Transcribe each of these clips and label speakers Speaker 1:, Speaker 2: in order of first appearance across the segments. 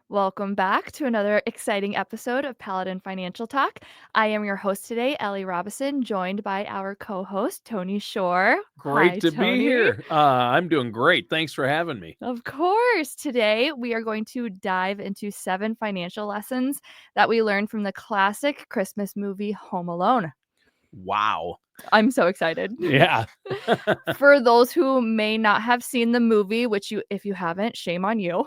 Speaker 1: Welcome back to another exciting episode of Paladin Financial Talk. I am your host today, Ellie Robison, joined by our co-host, Tony Shore. Hi,
Speaker 2: Great to be
Speaker 1: Tony.
Speaker 2: here. I'm doing great. Thanks for having me.
Speaker 1: Of course. Today, we are going to dive into 7 financial lessons that we learned from the classic Christmas movie Home Alone.
Speaker 2: Wow.
Speaker 1: I'm so excited.
Speaker 2: Yeah.
Speaker 1: For those who may not have seen the movie, which if you haven't, shame on you.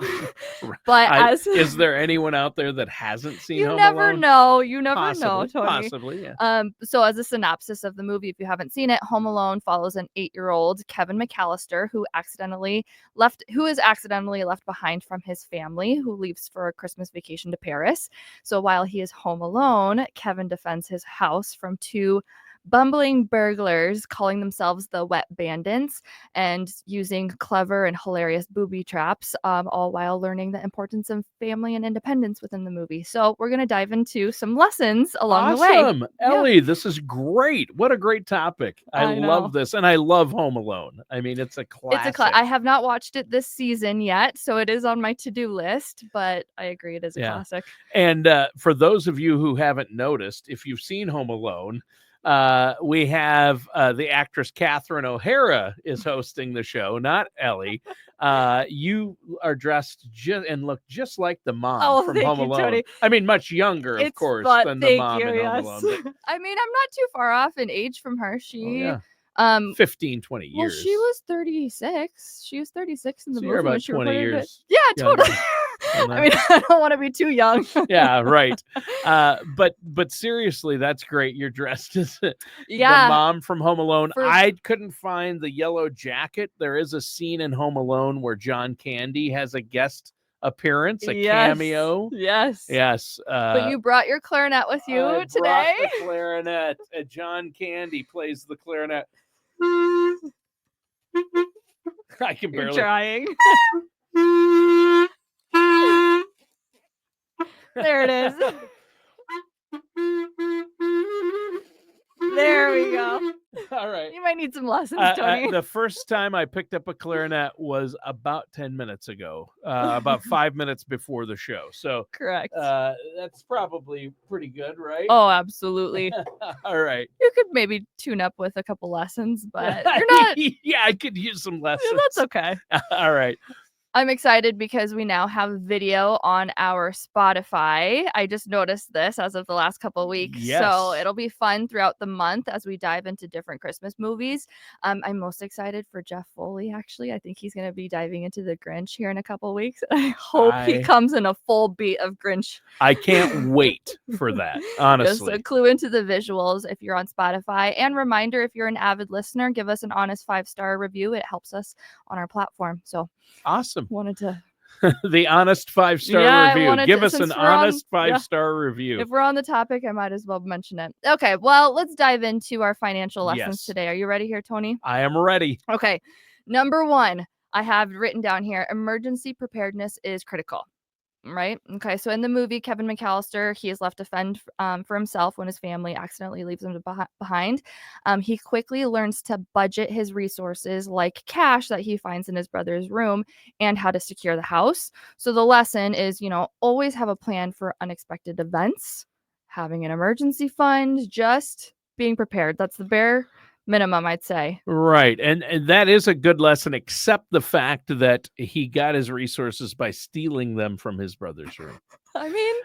Speaker 1: But as
Speaker 2: Is there anyone out there that hasn't seen
Speaker 1: you
Speaker 2: Home
Speaker 1: never
Speaker 2: Alone?
Speaker 1: know, you never know, Tony.
Speaker 2: Possibly, yeah.
Speaker 1: So as a synopsis of the movie, if you haven't seen it, Home Alone follows an 8-year-old Kevin McAllister who is accidentally left behind from his family, who leaves for a Christmas vacation to Paris. So while he is home alone, Kevin defends his house from 2 bumbling burglars calling themselves the Wet Bandits and using clever and hilarious booby traps, all while learning the importance of family and independence within the movie. So we're going to dive into some lessons along the way.
Speaker 2: Awesome. Ellie, this is great. What a great topic. I love this. And I love Home Alone. I mean, it's a classic.
Speaker 1: I have not watched it this season yet, so it is on my to-do list, but I agree it is a classic.
Speaker 2: And for those of you who haven't noticed, if you've seen Home Alone, we have the actress Catherine O'Hara is hosting the show, not Ellie. You are dressed and look just like the mom from Home Alone.
Speaker 1: Tony.
Speaker 2: I mean, much younger, of course, than the mom in Home Alone. But...
Speaker 1: I mean, I'm not too far off in age from her. She
Speaker 2: 15, 20 years.
Speaker 1: Well, she was 36. She was 36 in the movie.
Speaker 2: You're about 20 years.
Speaker 1: Yeah, totally. I mean, I don't want to be too young.
Speaker 2: Yeah, right. But seriously, that's great. You're dressed as the mom from Home Alone. I couldn't find the yellow jacket. There is a scene in Home Alone where John Candy has a guest appearance, a cameo.
Speaker 1: Yes. But you brought your clarinet with you today.
Speaker 2: Brought the clarinet. John Candy plays the clarinet. I can barely.
Speaker 1: You're trying. There it is. There we go.
Speaker 2: All right.
Speaker 1: You might need some lessons, Tony.
Speaker 2: The first time I picked up a clarinet was about 10 minutes ago, about 5 minutes before the show. So
Speaker 1: correct.
Speaker 2: That's probably pretty good, right?
Speaker 1: Oh, absolutely.
Speaker 2: All right.
Speaker 1: You could maybe tune up with a couple lessons, but you're not.
Speaker 2: Yeah, I could use some lessons.
Speaker 1: That's okay.
Speaker 2: All right.
Speaker 1: I'm excited because we now have video on our Spotify. I just noticed this as of the last couple of weeks.
Speaker 2: Yes.
Speaker 1: So it'll be fun throughout the month as we dive into different Christmas movies. I'm most excited for Jeff Foley, actually. I think he's going to be diving into the Grinch here in a couple of weeks. I hope he comes in a full beat of Grinch.
Speaker 2: I can't wait for that, honestly.
Speaker 1: Just a clue into the visuals if you're on Spotify. And reminder, if you're an avid listener, give us an honest 5-star review. It helps us on our platform. So
Speaker 2: awesome.
Speaker 1: Wanted to
Speaker 2: the honest 5-star review. Give us an honest 5-star review.
Speaker 1: If we're on the topic, I might as well mention it. Okay, well, let's dive into our financial lessons today. Are you ready here, Tony?
Speaker 2: I am ready.
Speaker 1: Okay. Number 1, I have written down here, emergency preparedness is critical. Right. Okay. So in the movie, Kevin McAllister, he is left to fend for himself when his family accidentally leaves him behind. He quickly learns to budget his resources, like cash that he finds in his brother's room, and how to secure the house. So the lesson is, always have a plan for unexpected events, having an emergency fund, just being prepared. That's the bare minimum, I'd say.
Speaker 2: Right. And that is a good lesson, except the fact that he got his resources by stealing them from his brother's room.
Speaker 1: I mean,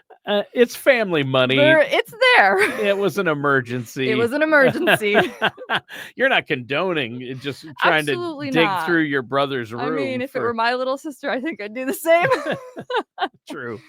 Speaker 2: it's family money.
Speaker 1: It's there.
Speaker 2: It was an emergency.
Speaker 1: It was an emergency.
Speaker 2: You're not condoning just trying to dig through your brother's room.
Speaker 1: I mean, if it were my little sister, I think I'd do the same.
Speaker 2: True.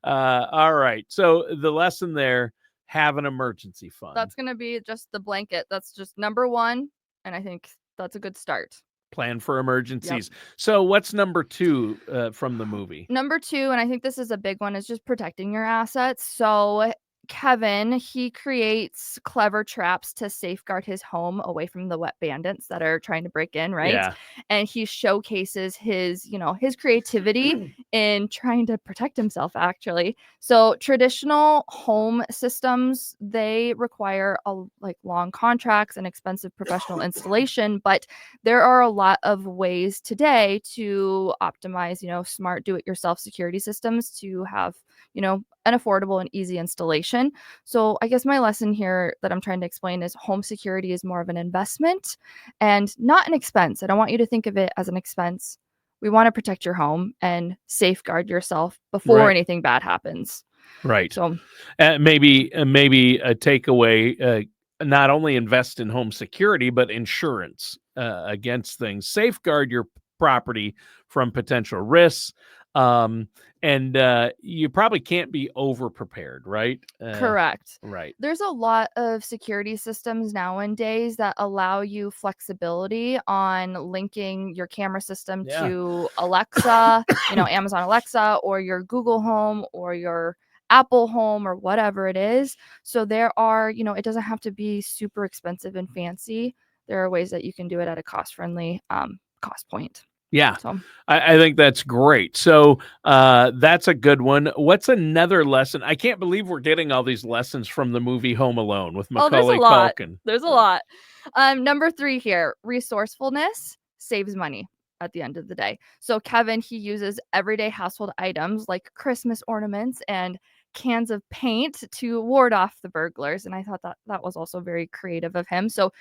Speaker 2: All right. So the lesson there, have an emergency fund.
Speaker 1: That's going to be just the blanket. That's just number 1. And I think that's a good start.
Speaker 2: Plan for emergencies. Yep. So what's number 2 from the movie?
Speaker 1: Number 2, and I think this is a big one, is just protecting your assets. So Kevin, he creates clever traps to safeguard his home away from the wet bandits that are trying to break in, right?
Speaker 2: Yeah.
Speaker 1: And he showcases his, his creativity in trying to protect himself actually. So traditional home systems, they require like long contracts and expensive professional installation, but there are a lot of ways today to optimize, smart do-it-yourself security systems to have, an affordable and easy installation. So I guess my lesson here that I'm trying to explain is home security is more of an investment and not an expense. I don't want you to think of it as an expense. We want to protect your home and safeguard yourself before
Speaker 2: Right.
Speaker 1: anything bad happens.
Speaker 2: Right.
Speaker 1: So
Speaker 2: Maybe a takeaway. Not only invest in home security, but insurance against things. Safeguard your property from potential risks. Um, and you probably can't be over prepared, right?
Speaker 1: correct.
Speaker 2: Right.
Speaker 1: There's a lot of security systems nowadays that allow you flexibility on linking your camera system
Speaker 2: Yeah.
Speaker 1: to Alexa, Amazon Alexa, or your Google Home or your Apple Home or whatever it is. So there are, it doesn't have to be super expensive and fancy. There are ways that you can do it at a cost-friendly cost point.
Speaker 2: Yeah,
Speaker 1: So
Speaker 2: I think that's great. So that's a good one. What's another lesson? I can't believe we're getting all these lessons from the movie Home Alone with
Speaker 1: oh, there's a
Speaker 2: Macaulay
Speaker 1: lot.
Speaker 2: Culkin.
Speaker 1: There's a lot. Number 3 here, resourcefulness saves money at the end of the day. So Kevin, he uses everyday household items like Christmas ornaments and cans of paint to ward off the burglars. And I thought that was also very creative of him. So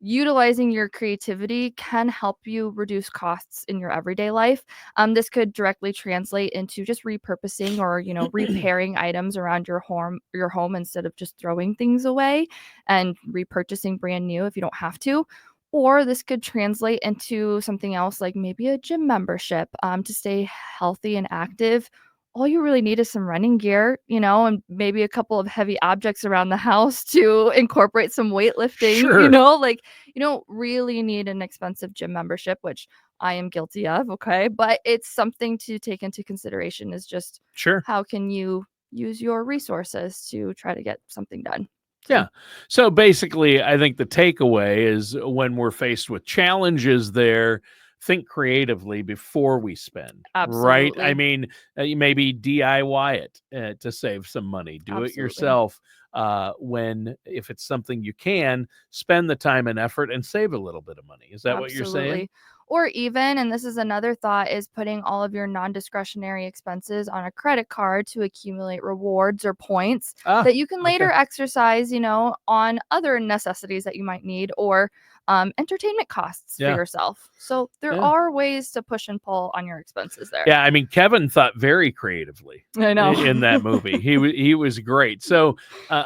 Speaker 1: utilizing your creativity can help you reduce costs in your everyday life. This could directly translate into just repurposing or repairing items around your home instead of just throwing things away and repurchasing brand new if you don't have to. Or this could translate into something else like maybe a gym membership to stay healthy and active. All you really need is some running gear, and maybe a couple of heavy objects around the house to incorporate some weightlifting,
Speaker 2: Sure,
Speaker 1: like you don't really need an expensive gym membership, which I am guilty of, okay? But it's something to take into consideration is just
Speaker 2: sure.
Speaker 1: how can you use your resources to try to get something done. So,
Speaker 2: Yeah. So basically, I think the takeaway is when we're faced with challenges there, think creatively before we spend, right? I
Speaker 1: absolutely.
Speaker 2: mean, you maybe DIY it to save some money, do it
Speaker 1: Absolutely.
Speaker 2: yourself. If it's something you can, spend the time and effort and save a little bit of money. Is that what you're saying?
Speaker 1: Absolutely. Or even, and this is another thought, is putting all of your non discretionary expenses on a credit card to accumulate rewards or points
Speaker 2: Ah,
Speaker 1: that you can
Speaker 2: okay.
Speaker 1: later exercise, on other necessities that you might need or entertainment costs for
Speaker 2: Yeah.
Speaker 1: yourself. So there
Speaker 2: Yeah.
Speaker 1: are ways to push and pull on your expenses there.
Speaker 2: Yeah, I mean, Kevin thought very creatively
Speaker 1: I know.
Speaker 2: in that movie. He was great. So,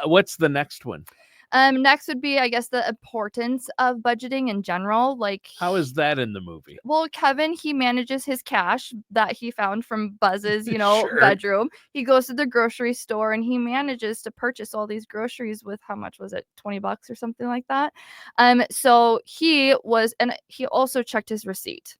Speaker 2: what's the next one?
Speaker 1: Next would be, I guess, the importance of budgeting in general. Like,
Speaker 2: How is that in the movie?
Speaker 1: well, Kevin, he manages his cash that he found from Buzz's,
Speaker 2: Sure.
Speaker 1: bedroom. He goes to the grocery store and he manages to purchase all these groceries with how much was it? $20 or something like that. So and he also checked his receipt.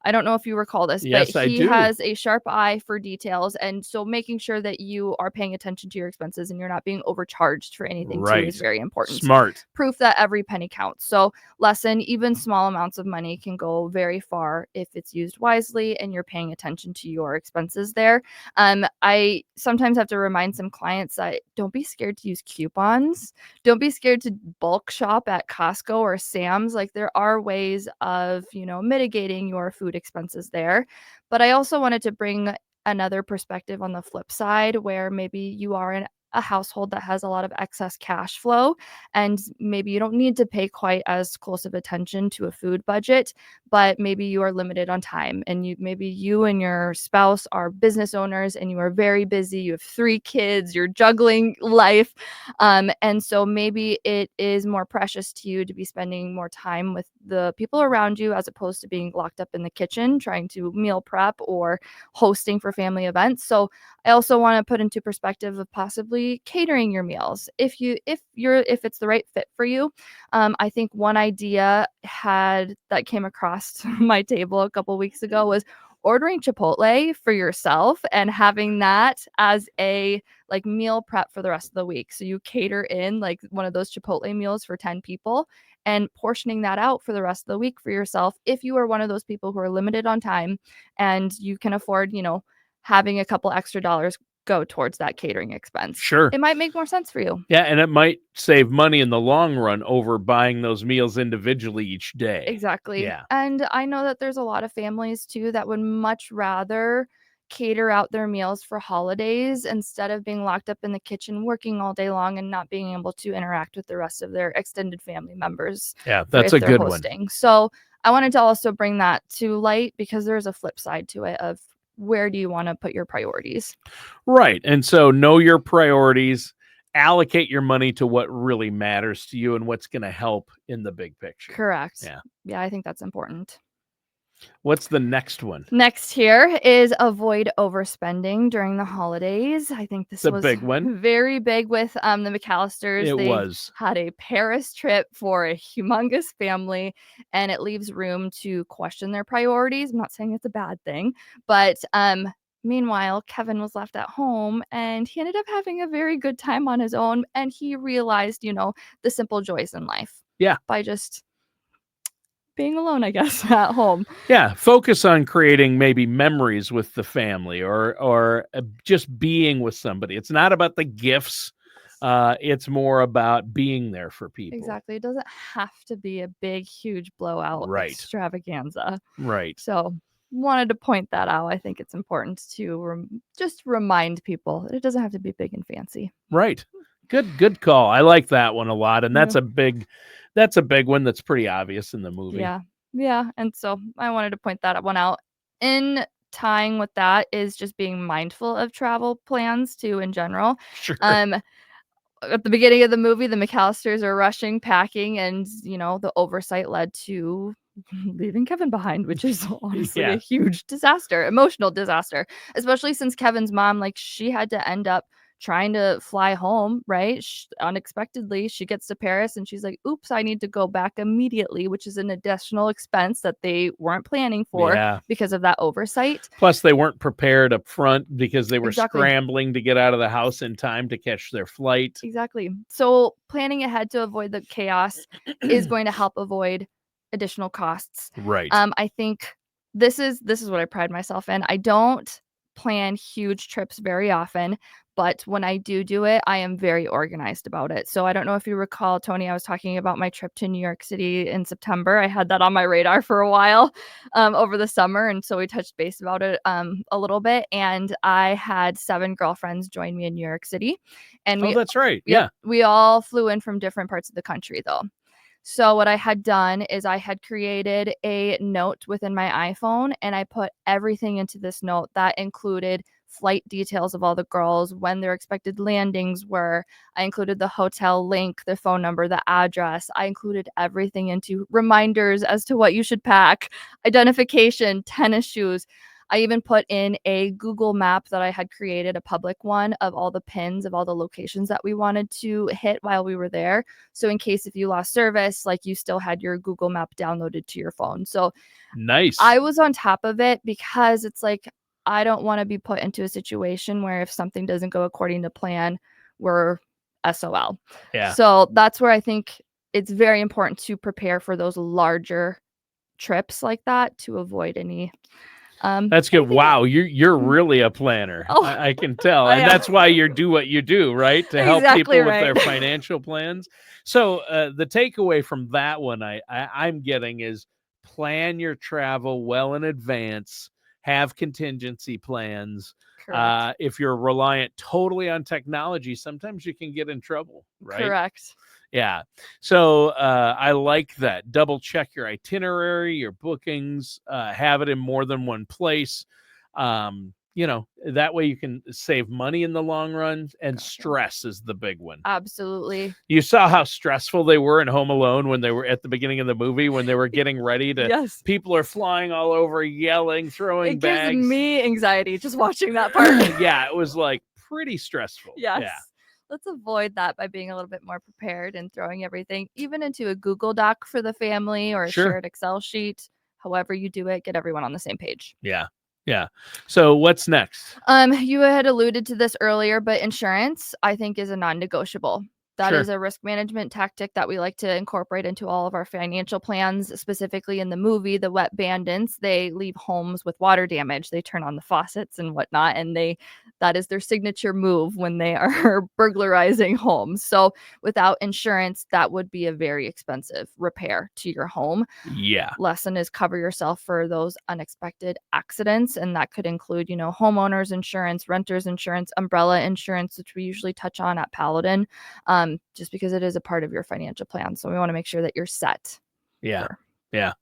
Speaker 1: I don't know if you recall this, but
Speaker 2: Yes, I
Speaker 1: he
Speaker 2: do.
Speaker 1: has a sharp eye for details. And so making sure that you are paying attention to your expenses and you're not being overcharged for anything too is
Speaker 2: Right.
Speaker 1: very important.
Speaker 2: Smart.
Speaker 1: Proof that every penny counts. So lesson, even small amounts of money can go very far if it's used wisely and you're paying attention to your expenses there. I sometimes have to remind some clients that don't be scared to use coupons. Don't be scared to bulk shop at Costco or Sam's. Like there are ways of, mitigating your food expenses there. But I also wanted to bring another perspective on the flip side where maybe you are in a household that has a lot of excess cash flow and maybe you don't need to pay quite as close of attention to a food budget, but maybe you are limited on time and maybe you and your spouse are business owners and you are very busy, you have 3 kids, you're juggling life, and so maybe it is more precious to you to be spending more time with the people around you as opposed to being locked up in the kitchen trying to meal prep or hosting for family events. So I also want to put into perspective of possibly catering your meals if it's the right fit for you. I think one idea that came across my table a couple weeks ago was ordering Chipotle for yourself and having that as a like meal prep for the rest of the week. So you cater in like one of those Chipotle meals for 10 people and portioning that out for the rest of the week for yourself if you are one of those people who are limited on time and you can afford, having a couple extra dollars go towards that catering expense.
Speaker 2: Sure.
Speaker 1: It might make more sense for you.
Speaker 2: Yeah, and it might save money in the long run over buying those meals individually each day.
Speaker 1: Exactly.
Speaker 2: Yeah.
Speaker 1: And I know that there's a lot of families too that would much rather cater out their meals for holidays instead of being locked up in the kitchen working all day long and not being able to interact with the rest of their extended family members.
Speaker 2: Yeah, that's
Speaker 1: if
Speaker 2: a
Speaker 1: they're
Speaker 2: good
Speaker 1: hosting.
Speaker 2: one.
Speaker 1: So I wanted to also bring that to light because there's a flip side to it of where do you want to put your priorities?
Speaker 2: Right. And so know your priorities, allocate your money to what really matters to you and what's going to help in the big picture.
Speaker 1: Correct.
Speaker 2: Yeah.
Speaker 1: Yeah, I think that's important.
Speaker 2: What's the next one?
Speaker 1: Next here is avoid overspending during the holidays. I think this
Speaker 2: It's a
Speaker 1: was
Speaker 2: big one.
Speaker 1: very big with the McAllisters.
Speaker 2: It
Speaker 1: They
Speaker 2: was.
Speaker 1: had a Paris trip for a humongous family, and it leaves room to question their priorities. I'm not saying it's a bad thing, but meanwhile, Kevin was left at home and he ended up having a very good time on his own. And he realized, the simple joys in life.
Speaker 2: Yeah.
Speaker 1: By just being alone, I guess, at home.
Speaker 2: Yeah, focus on creating maybe memories with the family or just being with somebody. It's not about the gifts. It's more about being there for people.
Speaker 1: Exactly. It doesn't have to be a big, huge blowout extravaganza.
Speaker 2: Right.
Speaker 1: So wanted to point that out. I think it's important to just remind people that it doesn't have to be big and fancy.
Speaker 2: Right. Good call. I like that one a lot. And
Speaker 1: Yeah.
Speaker 2: that's a big one that's pretty obvious in the movie.
Speaker 1: Yeah. Yeah. And so I wanted to point that one out. In tying with that is just being mindful of travel plans too in general.
Speaker 2: Sure.
Speaker 1: At the beginning of the movie, the McAllisters are rushing, packing, and the oversight led to leaving Kevin behind, which is honestly a huge disaster, emotional disaster, especially since Kevin's mom, she had to end up trying to fly home, right? Unexpectedly, she gets to Paris and she's like, oops, I need to go back immediately, which is an additional expense that they weren't planning for because of that oversight.
Speaker 2: Plus, they weren't prepared up front because they were
Speaker 1: Exactly.
Speaker 2: scrambling to get out of the house in time to catch their flight.
Speaker 1: Exactly. So planning ahead to avoid the chaos is going to help avoid additional costs.
Speaker 2: Right.
Speaker 1: I think this is what I pride myself in. I don't plan huge trips very often, but when I do it, I am very organized about it. So I don't know if you recall, Tony, I was talking about my trip to New York City in September. I had that on my radar for a while over the summer. And so we touched base about it a little bit. And I had 7 girlfriends join me in New York City. And
Speaker 2: that's right. Yeah.
Speaker 1: We all flew in from different parts of the country, though. So what I had done is I had created a note within my iPhone and I put everything into this note that included flight details of all the girls, when their expected landings were. I included the hotel link, the phone number, the address. I included everything into reminders as to what you should pack, identification, tennis shoes. I even put in a Google map that I had created, a public one of all the pins of all the locations that we wanted to hit while we were there. So in case if you lost service, you still had your Google map downloaded to your phone. So
Speaker 2: nice.
Speaker 1: I was on top of it because it's I don't want to be put into a situation where if something doesn't go according to plan, we're SOL.
Speaker 2: Yeah.
Speaker 1: So that's where I think it's very important to prepare for those larger trips like that to avoid any
Speaker 2: that's good. Wow, you're really a planner.
Speaker 1: Oh,
Speaker 2: I can tell, and that's why you do what you do, right? To help people with their financial plans. So the takeaway from that one I'm getting is plan your travel well in advance. Have contingency plans. If you're reliant totally on technology, sometimes you can get in trouble, right?
Speaker 1: Correct.
Speaker 2: Yeah. So I like that. Double check your itinerary, your bookings, have it in more than one place. That way you can save money in the long run, and stress is the big one.
Speaker 1: Absolutely.
Speaker 2: You saw how stressful they were in Home Alone when they were at the beginning of the movie, when they were getting ready to, people are flying all over, yelling, throwing bags.
Speaker 1: It gives me anxiety just watching that part.
Speaker 2: Yeah, it was pretty stressful.
Speaker 1: Yes.
Speaker 2: Yeah.
Speaker 1: Let's avoid that by being a little bit more prepared and throwing everything even into a Google Doc for the family or a shared Excel sheet. However you do it, get everyone on the same page.
Speaker 2: Yeah. Yeah. So what's next?
Speaker 1: You had alluded to this earlier, but insurance, I think, is a non-negotiable. That
Speaker 2: Sure.
Speaker 1: is a risk management tactic that we like to incorporate into all of our financial plans, specifically in the movie, The Wet Bandits. They leave homes with water damage. They turn on the faucets and whatnot, and that is their signature move when they are burglarizing homes. So without insurance, that would be a very expensive repair to your home.
Speaker 2: Yeah.
Speaker 1: Lesson is cover yourself for those unexpected accidents, and that could include, homeowners insurance, renters insurance, umbrella insurance, which we usually touch on at Paladin, just because it is a part of your financial plan. So we want to make sure that you're set.
Speaker 2: Yeah. Yeah.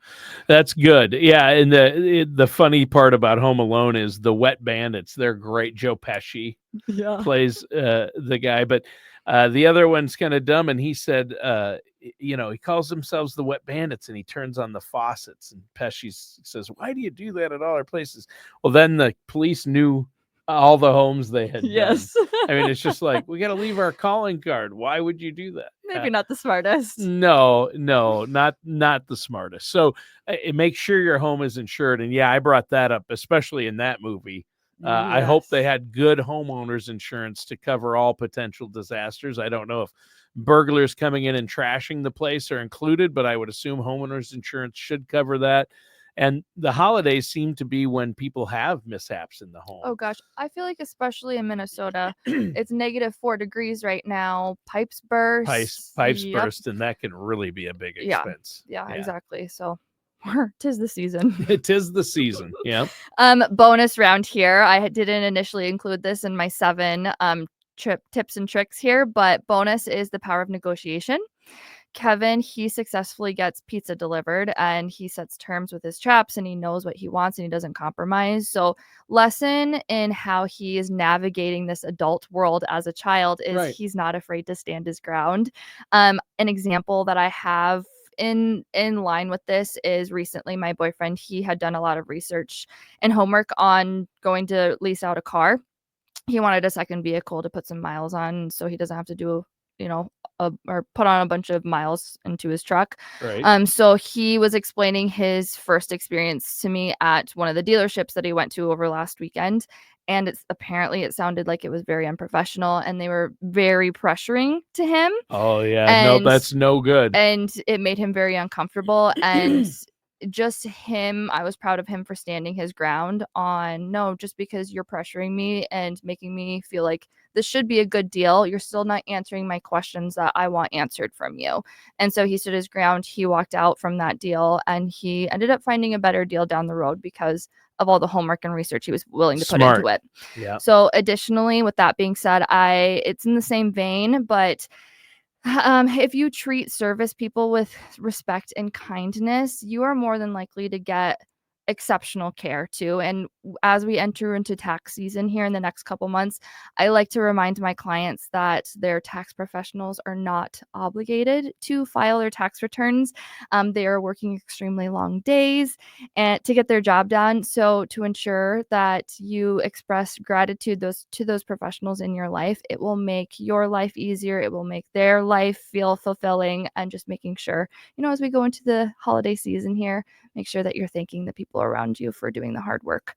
Speaker 2: That's good. Yeah, and the funny part about Home Alone is the Wet Bandits. They're great. Joe Pesci plays the guy, but the other one's kind of dumb. And he said, he calls themselves the Wet Bandits, and he turns on the faucets. And Pesci says, "Why do you do that at all our places?" Well, then the police knew all the homes they had done. I mean, it's just like, we got to leave our calling card. Why would you do that?
Speaker 1: Maybe not the smartest.
Speaker 2: No, not the smartest. So make sure your home is insured. And yeah, I brought that up, especially in that movie. I hope they had good homeowners insurance to cover all potential disasters. I don't know if burglars coming in and trashing the place are included, but I would assume homeowners insurance should cover that. And the holidays seem to be when people have mishaps in the home.
Speaker 1: Oh gosh, I feel like especially in Minnesota, it's -4 degrees right now. Pipes burst.
Speaker 2: Pipes burst, and that can really be a big expense.
Speaker 1: Yeah, exactly. So 'tis the season.
Speaker 2: It is the season. Yeah.
Speaker 1: Bonus round here. I didn't initially include this in my 7 tips and tricks here, but bonus is the power of negotiation. Kevin, he successfully gets pizza delivered, and he sets terms with his traps, and he knows what he wants, and he doesn't compromise. So lesson in how he is navigating this adult world as a child is he's not afraid to stand his ground. An example that I have in line with this is recently my boyfriend, he had done a lot of research and homework on going to lease out a car. He wanted a second vehicle to put some miles on so he doesn't have to do, or put on a bunch of miles into his truck. So he was explaining his first experience to me at one of the dealerships that he went to over last weekend. And it sounded like it was very unprofessional, and they were very pressuring to him.
Speaker 2: Oh yeah. No, that's no good.
Speaker 1: And it made him very uncomfortable. And just him, I was proud of him for standing his ground on, no, just because you're pressuring me and making me feel like this should be a good deal, you're still not answering my questions that I want answered from you. And so he stood his ground. He walked out from that deal, and he ended up finding a better deal down the road because of all the homework and research he was willing to put into it.
Speaker 2: Yeah.
Speaker 1: So additionally, with that being said, it's in the same vein, but if you treat service people with respect and kindness, you are more than likely to get exceptional care too. And as we enter into tax season here in the next couple months, I like to remind my clients that their tax professionals are not obligated to file their tax returns. They are working extremely long days and to get their job done. So to ensure that you express gratitude to those professionals in your life, it will make your life easier. It will make their life feel fulfilling, and just making sure, as we go into the holiday season here, make sure that you're thanking the people around you for doing the hard work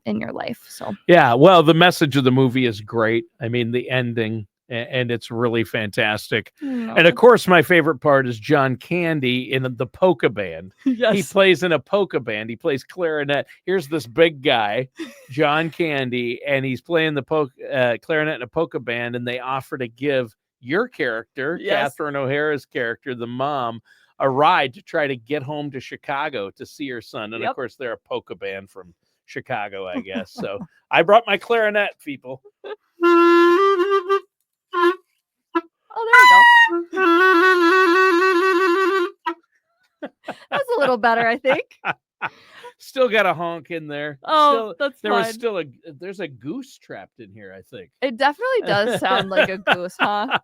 Speaker 1: in your life. So
Speaker 2: yeah, well, the message of the movie is great. I mean, the ending, and it's really fantastic. And of course, my favorite part is John Candy in the polka band. He plays in a polka band. He plays clarinet. Here's this big guy, John Candy, and he's playing the clarinet in a polka band, and they offer to give your character, Catherine O'Hara's character, the mom, a ride to try to get home to Chicago to see her son. And of course, they're a polka band from Chicago, I guess. So I brought my clarinet, people.
Speaker 1: Oh, there we go. That's a little better, I think.
Speaker 2: Still got a honk in there.
Speaker 1: Oh, that's
Speaker 2: fine. There's a goose trapped in here, I think.
Speaker 1: It definitely does sound like a goose, huh?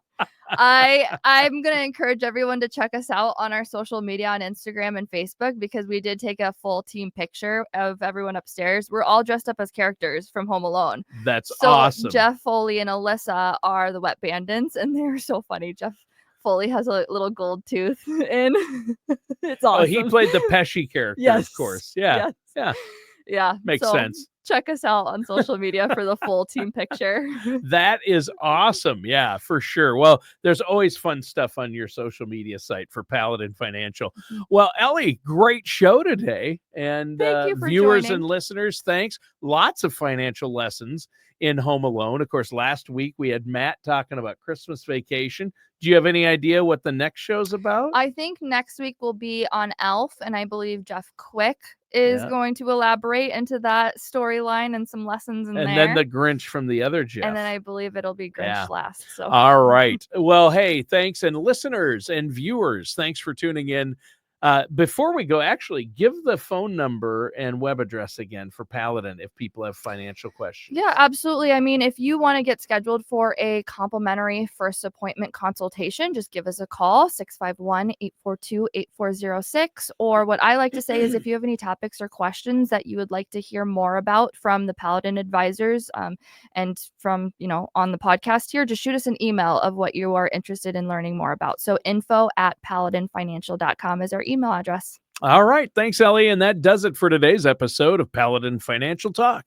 Speaker 1: I'm going to encourage everyone to check us out on our social media on Instagram and Facebook, because we did take a full team picture of everyone upstairs. We're all dressed up as characters from Home Alone.
Speaker 2: That's awesome.
Speaker 1: Jeff Foley and Alyssa are the Wet Bandits, and they're so funny. Jeff Foley has a little gold tooth in. It's awesome.
Speaker 2: Oh, he played the Pesci character, of course. Yeah.
Speaker 1: Yes.
Speaker 2: Yeah.
Speaker 1: Yeah.
Speaker 2: Makes
Speaker 1: So
Speaker 2: sense.
Speaker 1: check us out on social media for the full team picture.
Speaker 2: That is awesome. Yeah, for sure. Well, there's always fun stuff on your social media site for Paladin Financial. Well, Ellie, great show today. And
Speaker 1: Thank you for
Speaker 2: viewers
Speaker 1: joining.
Speaker 2: and listeners, thanks. Lots of financial lessons in Home Alone. Of course, last week we had Matt talking about Christmas Vacation. Do you have any idea what the next show's about?
Speaker 1: I think next week will be on Elf, and I believe Jeff Quick is
Speaker 2: Yeah.
Speaker 1: going to elaborate into that storyline and some lessons in
Speaker 2: And
Speaker 1: there.
Speaker 2: then the Grinch from the other Jeff.
Speaker 1: And then I believe it'll be Grinch
Speaker 2: Yeah.
Speaker 1: last. So
Speaker 2: All right. Well, hey, thanks. And listeners and viewers, thanks for tuning in. Before we go, actually, give the phone number and web address again for Paladin if people have financial questions.
Speaker 1: yeah, absolutely. I mean, if you want to get scheduled for a complimentary first appointment consultation, just give us a call, 651-842-8406. Or what I like to say is if you have any topics or questions that you would like to hear more about from the Paladin advisors and from, on the podcast here, just shoot us an email of what you are interested in learning more about. So info@paladinfinancial.com is our email address.
Speaker 2: All right. Thanks, Ellie. And that does it for today's episode of Paladin Financial Talk.